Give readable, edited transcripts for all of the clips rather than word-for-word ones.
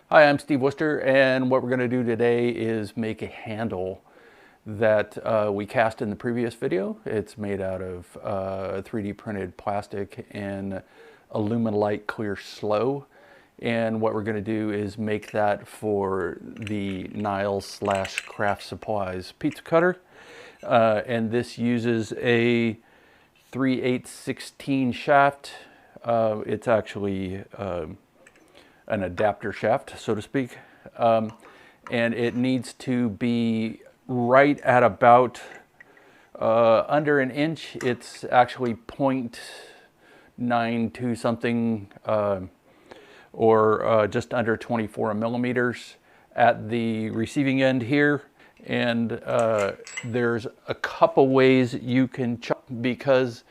Hi, I'm Steve Worcester, and what we're going to do today is make a handle that we cast in the previous video. It's made out of 3D printed plastic and Alumilite clear slow. And what we're going to do is make that for the Niles / Craft Supplies pizza cutter. And this uses a 3/8/16 shaft. It's actually an adapter shaft, so to speak. And it needs to be right at about under an inch. It's actually 0.92 something, or just under 24 millimeters at the receiving end here. And there's a couple ways you can chop, because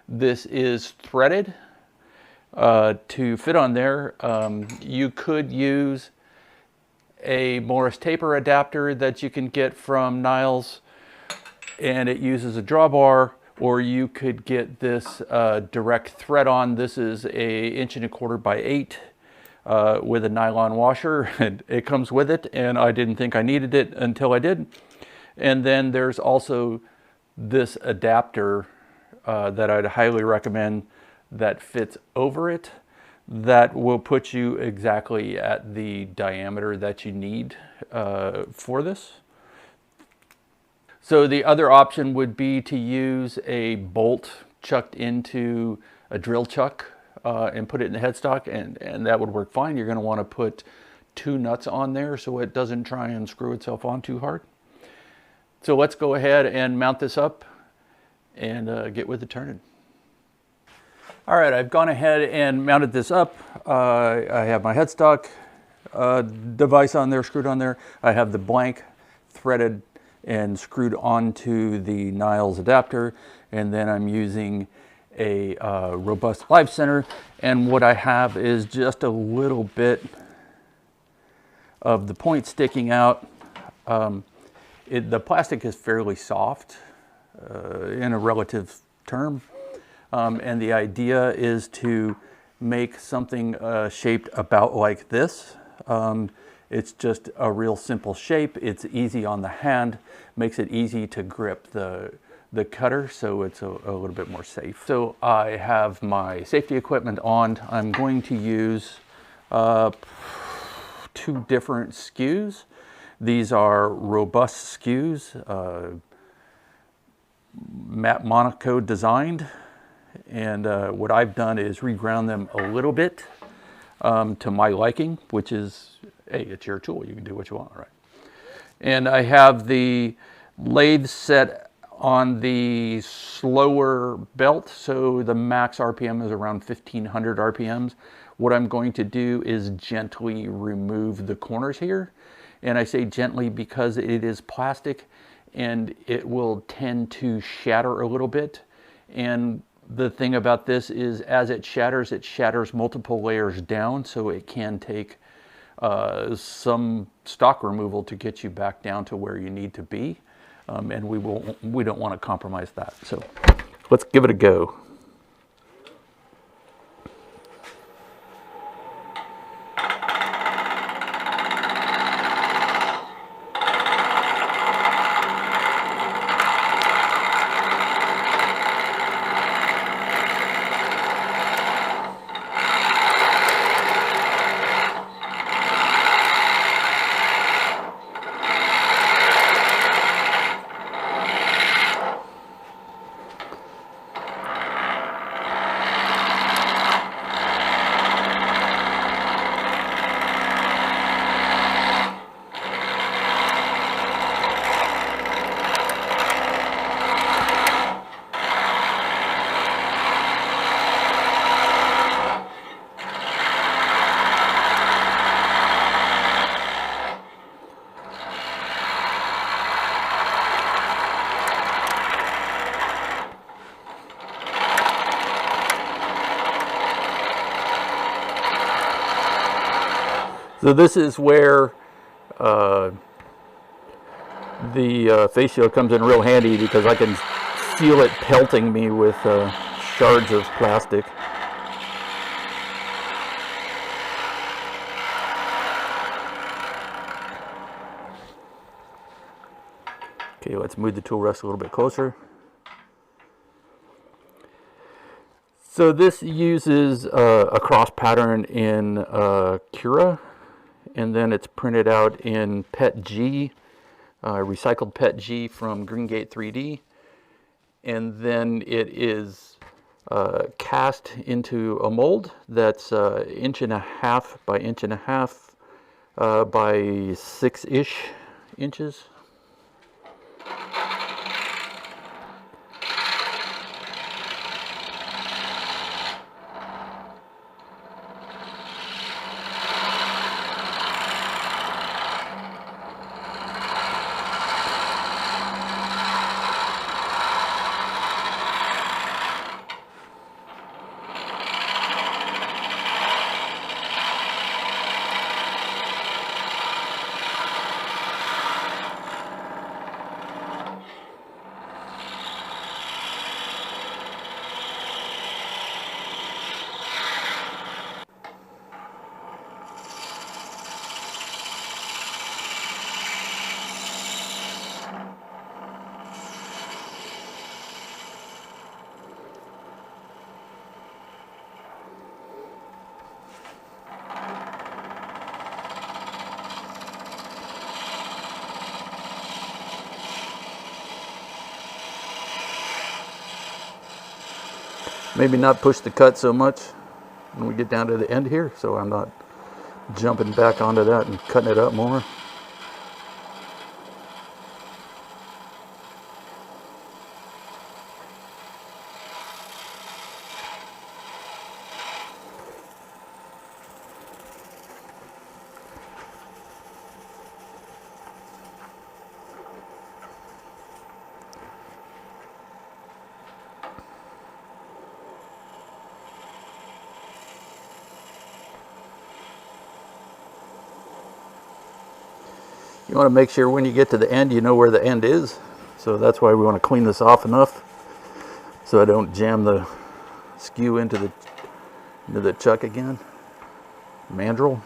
this is threaded. To fit on there, you could use a Morris taper adapter that you can get from Niles, and it uses a drawbar, or you could get this direct thread on. This is a 1¼ by 8 with a nylon washer, and it comes with it, and I didn't think I needed it until I did. And then there's also this adapter that I'd highly recommend that fits over it, that will put you exactly at the diameter that you need for this. So the other option would be to use a bolt chucked into a drill chuck and put it in the headstock, and that would work fine. You're going to want to put 2 nuts on there so it doesn't try and screw itself on too hard. So let's go ahead and mount this up and get with the turning. All right, I've gone ahead and mounted this up. I have my headstock device on there, screwed on there. I have the blank threaded and screwed onto the Niles adapter. And then I'm using a robust live center. And what I have is just a little bit of the point sticking out. The plastic is fairly soft in a relative term. And the idea is to make something shaped about like this. It's just a real simple shape. It's easy on the hand, makes it easy to grip the cutter, so it's a little bit more safe. So I have my safety equipment on. I'm going to use 2 different skews. These are robust skews, matte Monaco designed. And what I've done is reground them a little bit to my liking, which is, hey, it's your tool. You can do what you want, right? And I have the lathe set on the slower belt, so the max RPM is around 1500 RPMs. What I'm going to do is gently remove the corners here. And I say gently because it is plastic and it will tend to shatter a little bit. And the thing about this is, as it shatters multiple layers down, so it can take some stock removal to get you back down to where you need to be, and we don't want to compromise that. So let's give it a go. So this is where the face shield comes in real handy, because I can feel it pelting me with shards of plastic. Okay, let's move the tool rest a little bit closer. So this uses a cross pattern in Cura, and then it's printed out in PETg, recycled PETg from Greengate 3D, and then it is cast into a mold that's 1.5 by 1.5 by 6-ish inches. Maybe not push the cut so much when we get down to the end here, so I'm not jumping back onto that and cutting it up more. You want to make sure when you get to the end, you know where the end is. So that's why we want to clean this off enough so I don't jam the skew into the chuck again. Mandrel.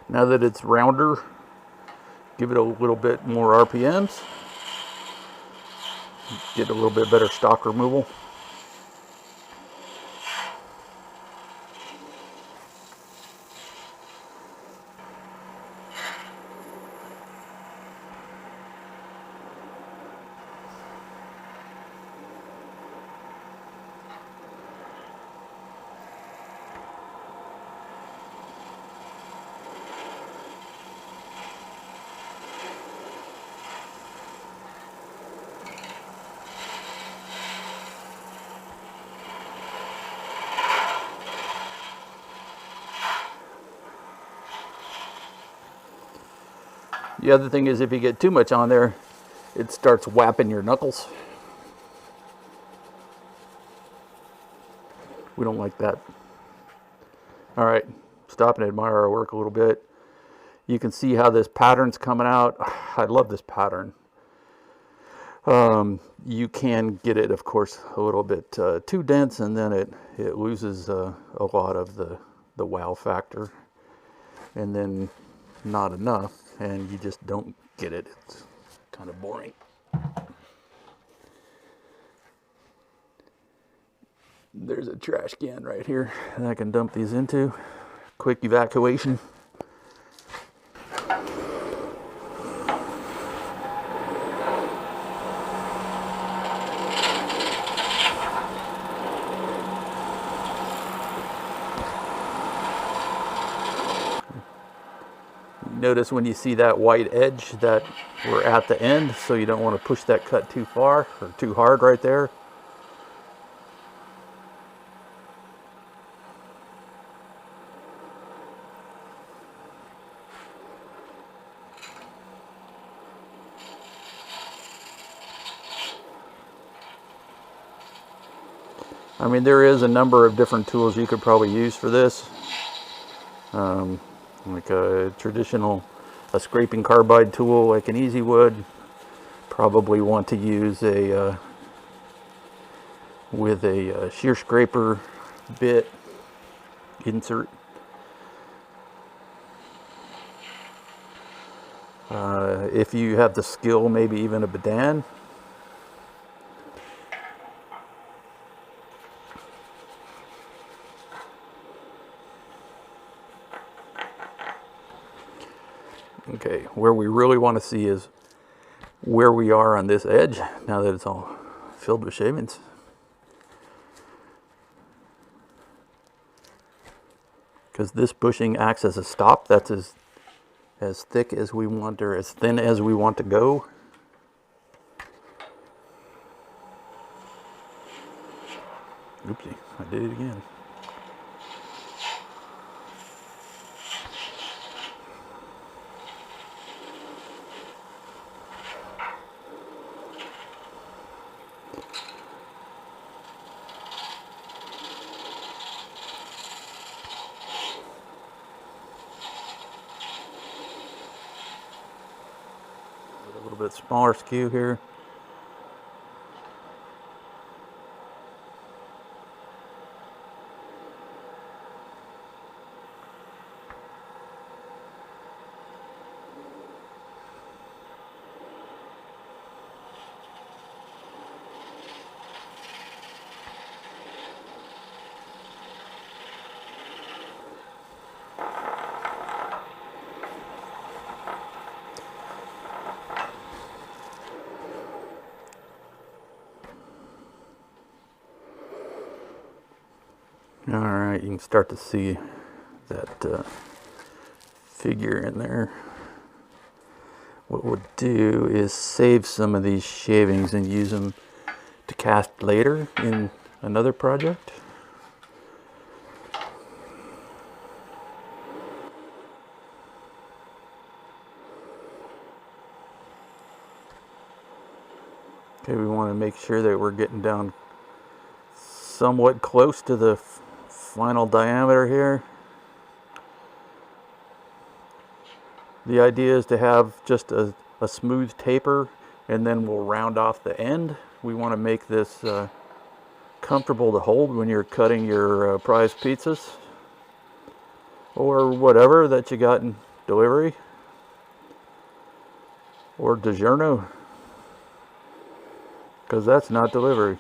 Now that it's rounder, give it a little bit more RPMs. Get a little bit better stock removal. The other thing is if you get too much on there, it starts whapping your knuckles. We don't like that. All right, stop and admire our work a little bit. You can see how this pattern's coming out. I love this pattern. You can get it, of course, a little bit too dense, and then it loses a lot of the wow factor, and then not enough, and you just don't get it. It's kind of boring. There's a trash can right here that I can dump these into. Quick evacuation. Notice when you see that white edge that we're at the end, so you don't want to push that cut too far or too hard right there. I mean, there is a number of different tools you could probably use for this. Like a traditional, scraping carbide tool like an Easy Wood. Probably want to use a with a shear scraper bit insert. If you have the skill, maybe even a bidan. Okay, where we really want to see is where we are on this edge, now that it's all filled with shavings. Because this bushing acts as a stop. That's as thick as we want, or as thin as we want to go. Oopsie, I did it again. A little bit smaller skew here. All right, you can start to see that figure in there. What we'll do is save some of these shavings and use them to cast later in another project. Okay, we want to make sure that we're getting down somewhat close to the final diameter here. The idea is to have just a smooth taper, and then we'll round off the end. We want to make this comfortable to hold when you're cutting your prize pizzas or whatever that you got in delivery or DiGiorno, because that's not delivery.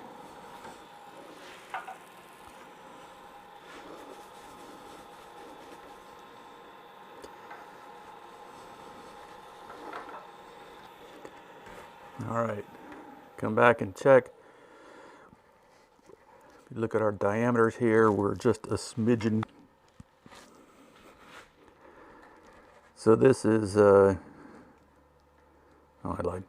All right, come back and check. If you look at our diameters here, we're just a smidgen. So this is, I lied,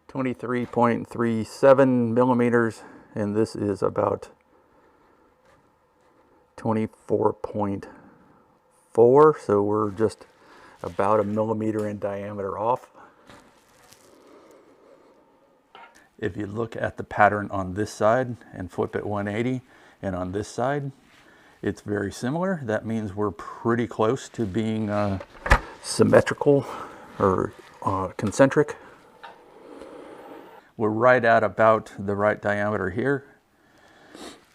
23.37 millimeters, and this is about 24.4, so we're just about a millimeter in diameter off. If you look at the pattern on this side and flip it 180, and on this side, it's very similar. That means we're pretty close to being symmetrical or concentric. We're right at about the right diameter here.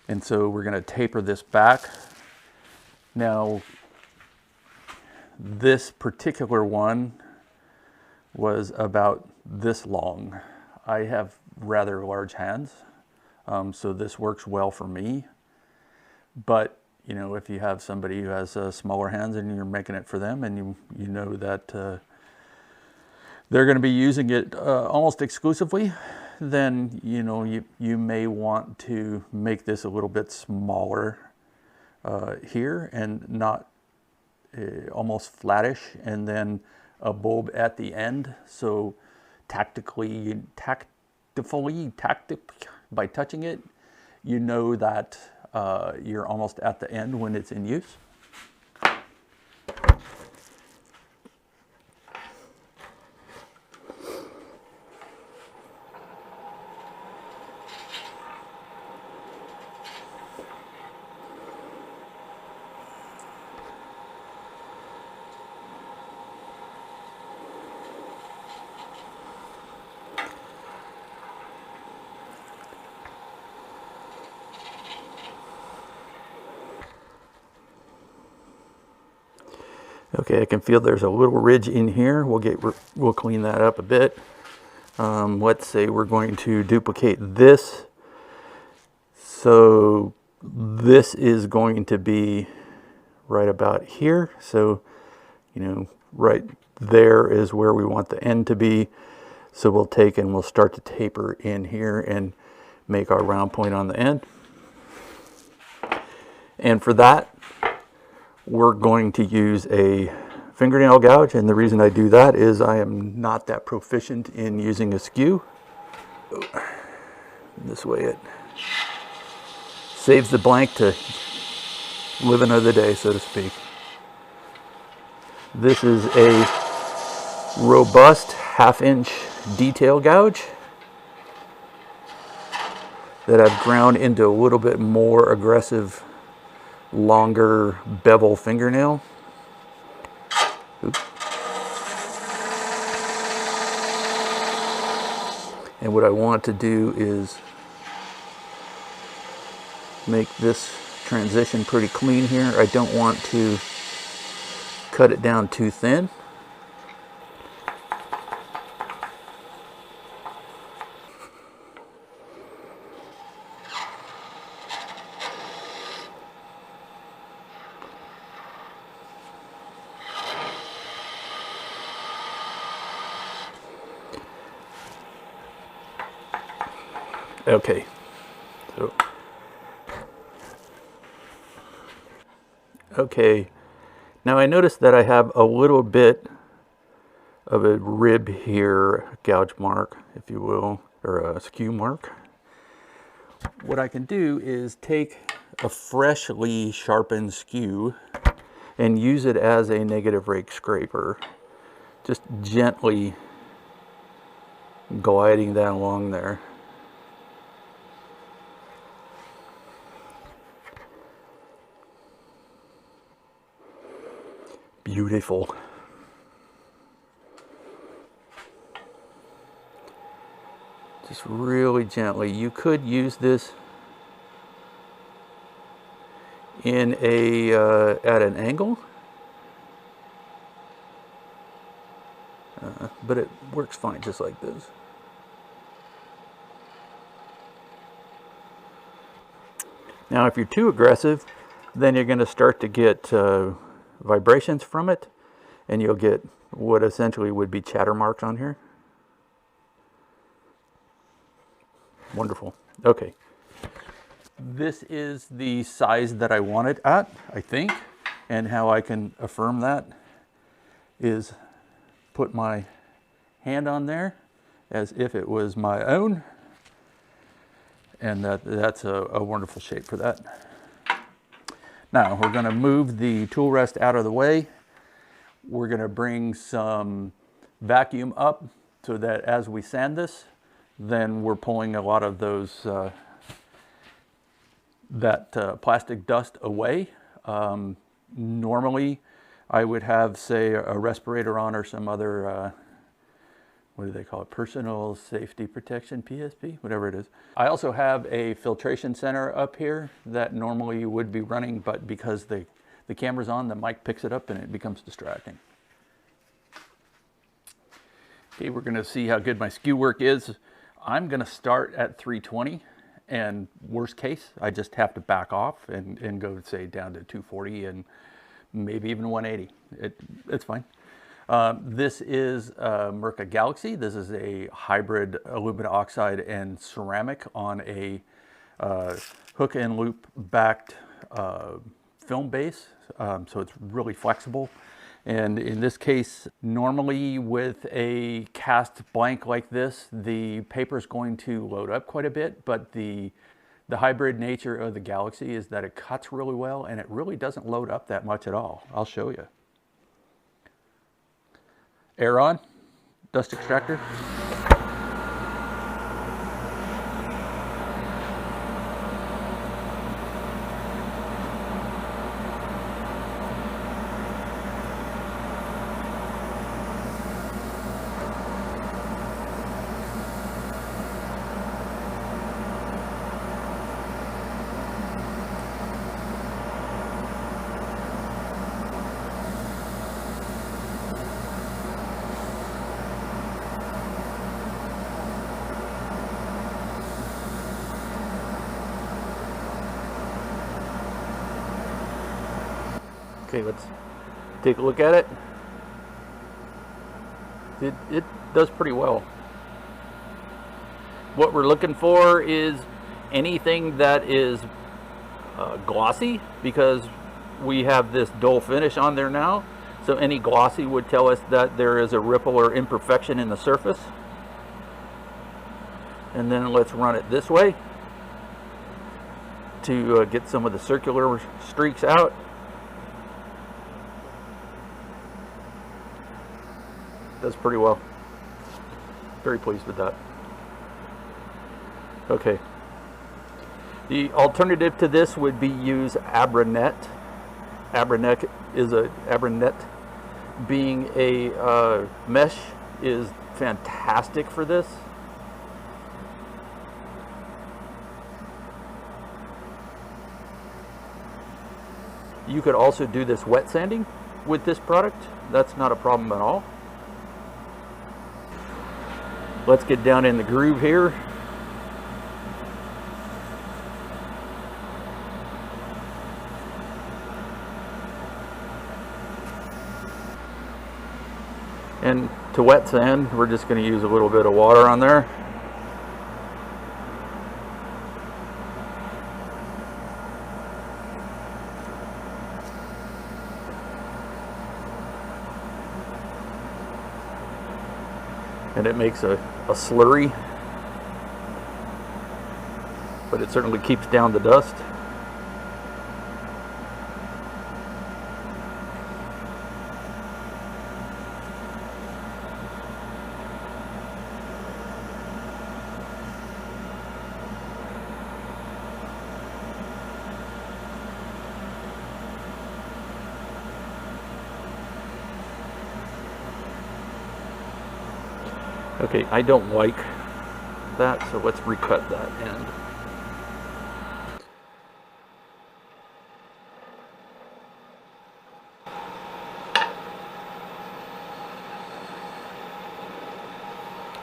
And so we're going to taper this back. Now, this particular one was about this long. I have rather large hands, so this works well for me. But you know, if you have somebody who has smaller hands and you're making it for them, and you know that they're going to be using it almost exclusively, then you know you may want to make this a little bit smaller here and not almost flattish, and then a bulb at the end. So by touching it, you know that you're almost at the end when it's in use. Okay, I can feel there's a little ridge in here. We'll clean that up a bit. Let's say we're going to duplicate this. So this is going to be right about here. So, you know, right there is where we want the end to be. So we'll take and we'll start to taper in here and make our round point on the end. And for that, we're going to use a fingernail gouge. And the reason I do that is I am not that proficient in using a skew. This way it saves the blank to live another day, so to speak. This is a robust 1/2 inch detail gouge that I've ground into a little bit more aggressive, longer bevel fingernail. Oops. And what I want to do is make this transition pretty clean here. I don't want to cut it down too thin. Okay, so okay, now I noticed that I have a little bit of a rib here, a gouge mark, if you will, or a skew mark. What I can do is take a freshly sharpened skew and use it as a negative rake scraper, just gently gliding that along there. Beautiful. Just really gently. You could use this in a at an angle, but it works fine just like this. Now, if you're too aggressive, then you're going to start to get vibrations from it, and you'll get what essentially would be chatter marks on here. Wonderful. Okay. This is the size that I want it at, I think, and how I can affirm that is put my hand on there as if it was my own, and that's a wonderful shape for that. Now we're going to move the tool rest out of the way. We're going to bring some vacuum up so that as we sand this, then we're pulling a lot of those plastic dust away. Normally I would have, say, a respirator on or some other what do they call it? Personal safety protection, PSP, whatever it is. I also have a filtration center up here that normally would be running, but because the camera's on, the mic picks it up and it becomes distracting. Okay, we're gonna see how good my skew work is. I'm gonna start at 320, and worst case, I just have to back off and go, say, down to 240 and maybe even 180. It's fine. This is Mirka Galaxy. This is a hybrid aluminum oxide and ceramic on a hook and loop backed film base. So it's really flexible. And in this case, normally with a cast blank like this, the paper is going to load up quite a bit, but the hybrid nature of the Galaxy is that it cuts really well and it really doesn't load up that much at all. I'll show you. Air on, dust extractor. Okay, let's take a look at it. It does pretty well. What we're looking for is anything that is glossy, because we have this dull finish on there now. So any glossy would tell us that there is a ripple or imperfection in the surface. And then let's run it this way to get some of the circular streaks out. Does pretty well. Very pleased with that. Okay. The alternative to this would be use Abranet. Abranet being a mesh is fantastic for this. You could also do this wet sanding with this product. That's not a problem at all. Let's get down in the groove here. And to wet sand, we're just going to use a little bit of water on there. And it makes a slurry, but it certainly keeps down the dust. Okay, I don't like that, so let's recut that end.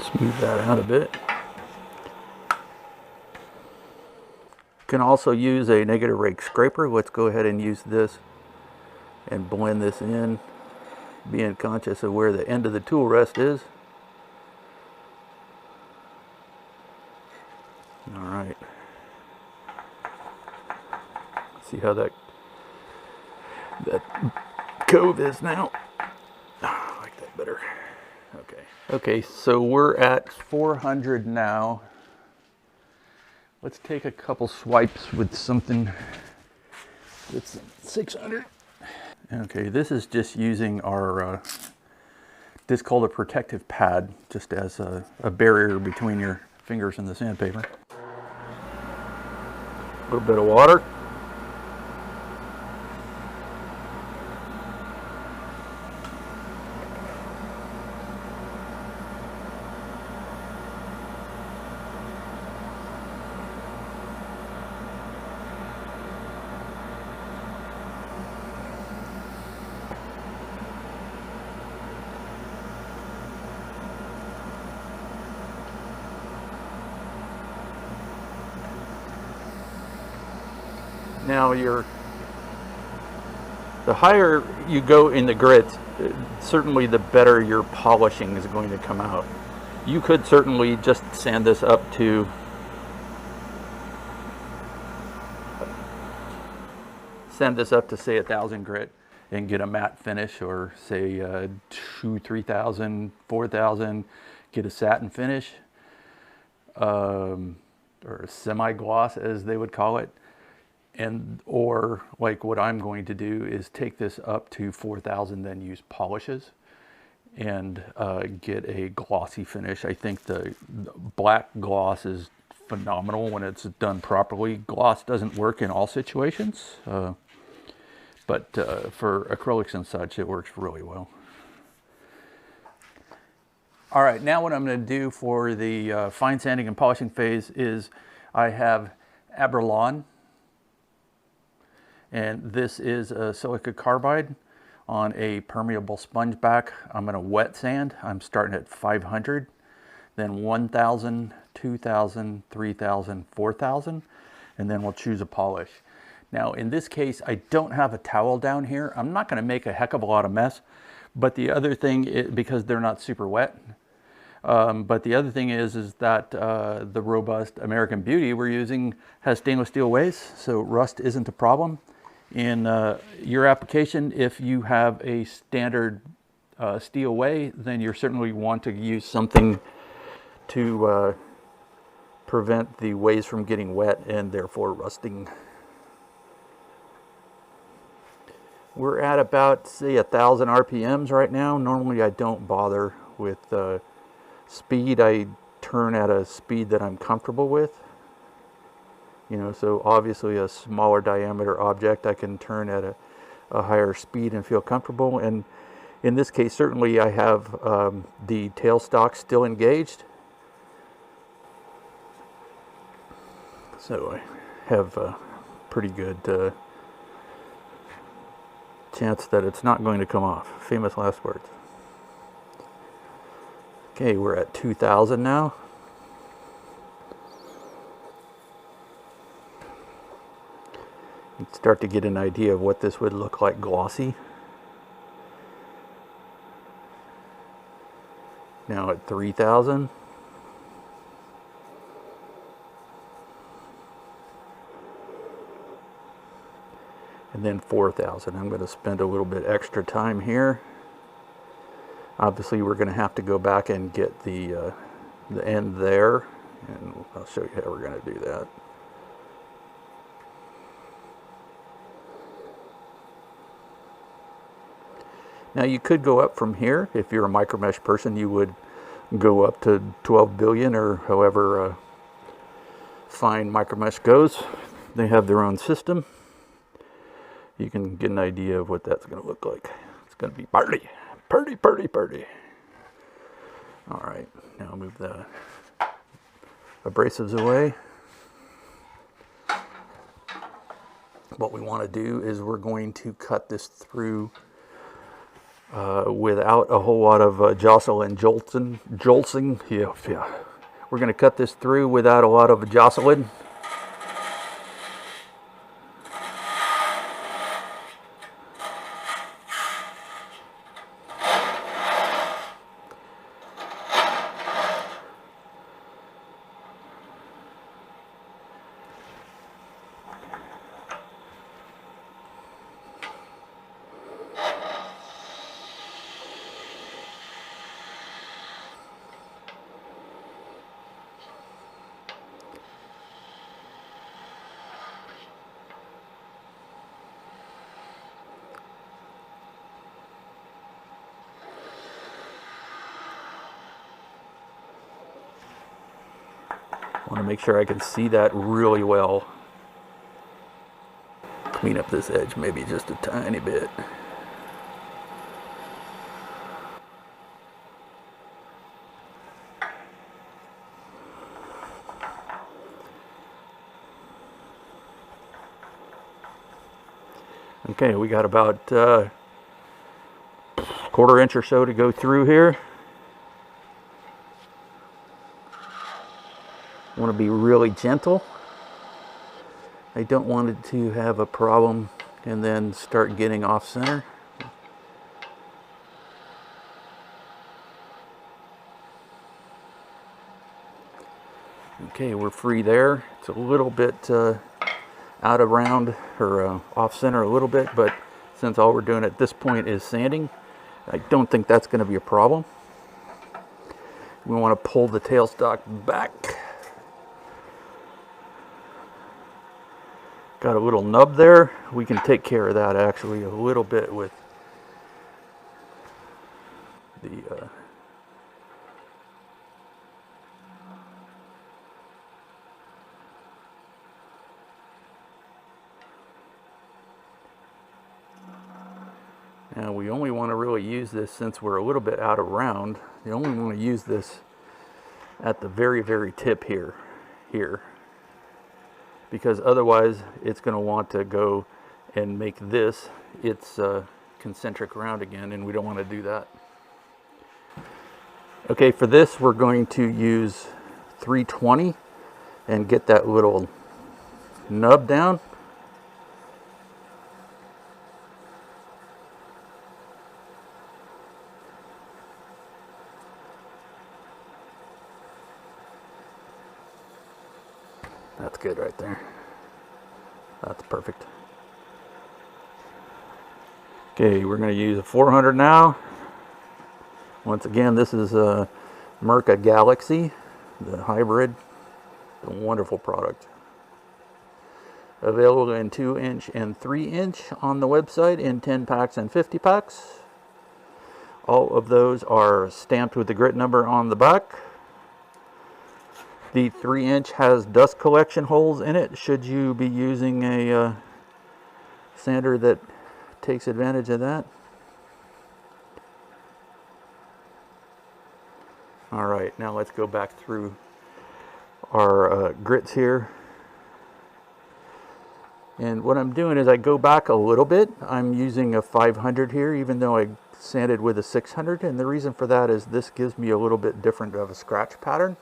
Smooth that out a bit. You can also use a negative rake scraper. Let's go ahead and use this and blend this in, being conscious of where the end of the tool rest is. All right. See how that cove is now. I like that better. Okay. Okay, so we're at 400 now. Let's take a couple swipes with something that's 600. Okay, this is just using our this is called a protective pad, just as a barrier between your fingers and the sandpaper. A little bit of water. Now the higher you go in the grit, certainly the better your polishing is going to come out. You could certainly just sand this up to say 1,000 grit and get a matte finish, or say 2,000, 3,000, 4,000, get a satin finish, or a semi-gloss as they would call it. Or like what I'm going to do is take this up to 4,000, then use polishes and get a glossy finish. I think the black gloss is phenomenal when it's done properly. Gloss doesn't work in all situations, but for acrylics and such, it works really well. All right, now what I'm going to do for the fine sanding and polishing phase is I have Abranet. And this is a silica carbide on a permeable sponge back. I'm going to wet sand. I'm starting at 500, then 1,000, 2,000, 3,000, 4,000, and then we'll choose a polish. Now in this case, I don't have a towel down here. I'm not going to make a heck of a lot of mess, but the other thing is, because they're not super wet, but the other thing is that the robust American Beauty we're using has stainless steel ways, so rust isn't a problem. In your application, if you have a standard steel way, then you certainly want to use something to prevent the ways from getting wet and therefore rusting. We're at about, say, 1,000 RPMs right now. Normally I don't bother with speed. I turn at a speed that I'm comfortable with. You know, so obviously a smaller diameter object I can turn at a higher speed and feel comfortable. And in this case, certainly I have the tailstock still engaged. So I have a pretty good chance that it's not going to come off. Famous last words. Okay, we're at 2,000 now. You can start to get an idea of what this would look like glossy. Now at 3,000. And then 4,000. I'm going to spend a little bit extra time here. Obviously we're going to have to go back and get the end there, and I'll show you how we're going to do that. Now you could go up from here. If you're a micromesh person, you would go up to 12 billion or however fine micromesh goes. They have their own system. You can get an idea of what that's going to look like. It's going to be pretty, pretty, pretty, pretty. All right, now move the abrasives away. What we want to do is we're going to cut this through without a whole lot of jostle and jolting. Yeah. We're going to cut this through without a lot of jostling. I want to make sure I can see that really well. Clean up this edge maybe just a tiny bit. Okay, we got about quarter inch or so to go through here. I want to be really gentle. I don't want it to have a problem and then start getting off center. Okay, we're free there. It's a little bit out of round or off center a little bit, but since all we're doing at this point is sanding, I don't think that's going to be a problem. We want to pull the tailstock back. Got a little nub there. We can take care of that actually a little bit with the now we only want to really use this, since we're a little bit out of round, you only want to use this at the very, very tip here. Because otherwise it's going to want to go and make this its concentric round again, and we don't want to do that. Okay, for this we're going to use 320 and get that little nub down. That's good right there. That's perfect. Okay, we're going to use a 400 now. Once again, this is a Mirka Galaxy, the hybrid. A wonderful product. Available in 2-inch and 3-inch on the website in 10 packs and 50 packs. All of those are stamped with the grit number on the back. The 3-inch has dust collection holes in it should you be using a sander that takes advantage of that. Alright, now let's go back through our grits here. And what I'm doing is I go back a little bit. I'm using a 500 here, even though I sanded with a 600. And the reason for that is this gives me a little bit different of a scratch pattern.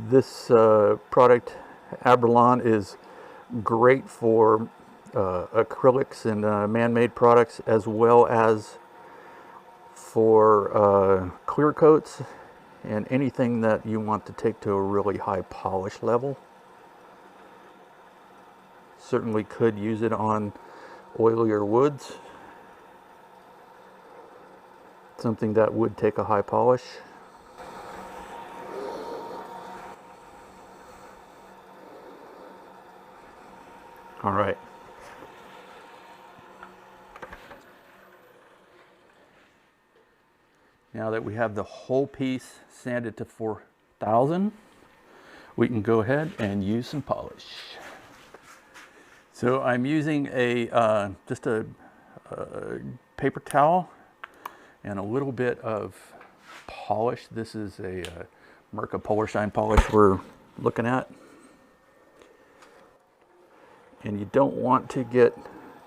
This product, Abranet, is great for acrylics and man-made products, as well as for clear coats and anything that you want to take to a really high polish level. Certainly could use it on oilier woods, something that would take a high polish. All right. Now that we have the whole piece sanded to 4000, we can go ahead and use some polish. So I'm using a just a paper towel and a little bit of polish. This is a Mirka Polar Shine polish we're looking at. And you don't want to get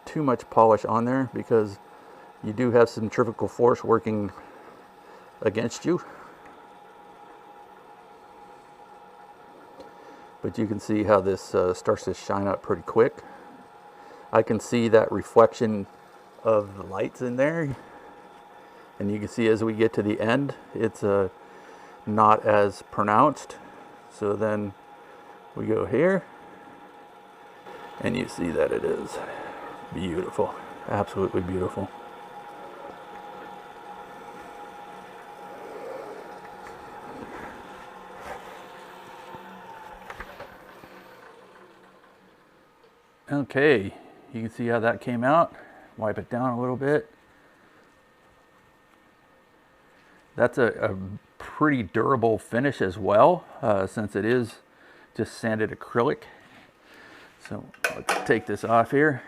too much polish on there because you do have centrifugal force working against you. But you can see how this starts to shine up pretty quick. I can see that reflection of the lights in there, and you can see as we get to the end it's not as pronounced. So then we go here and you see that it is beautiful, absolutely beautiful. Okay, you can see how that came out. Wipe it down a little bit. That's a pretty durable finish as well, since it is just sanded acrylic. So let's take this off here.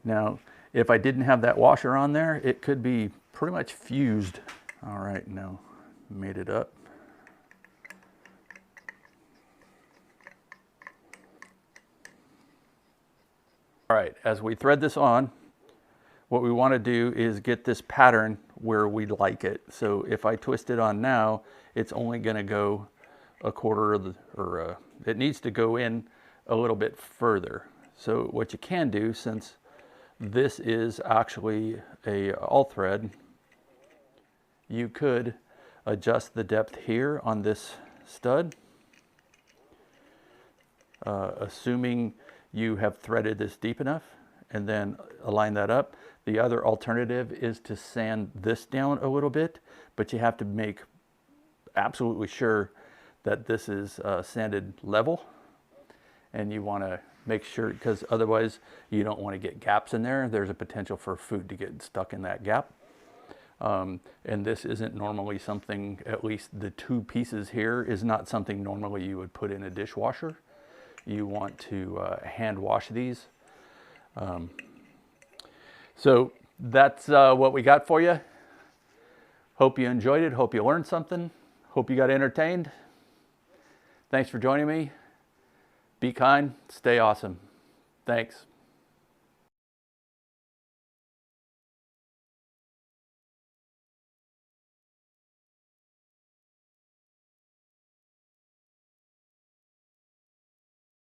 Now, if I didn't have that washer on there, it could be pretty much fused. All right, now made it up. All right, as we thread this on, what we want to do is get this pattern where we like it. So if I twist it on now, it's only going to go a quarter of the, or it needs to go in a little bit further. So what you can do, since this is actually a all thread, you could adjust the depth here on this stud, assuming you have threaded this deep enough, and then align that up. The other alternative is to sand this down a little bit, but you have to make absolutely sure that this is sanded level, and you want to make sure, because otherwise you don't want to get gaps in there. There's a potential for food to get stuck in that gap. And this isn't normally something, at least the two pieces here is not something normally you would put in a dishwasher. You want to hand wash these. So that's what we got for you. Hope you enjoyed it. Hope you learned something. Hope you got entertained. Thanks for joining me. Be kind. Stay awesome. Thanks.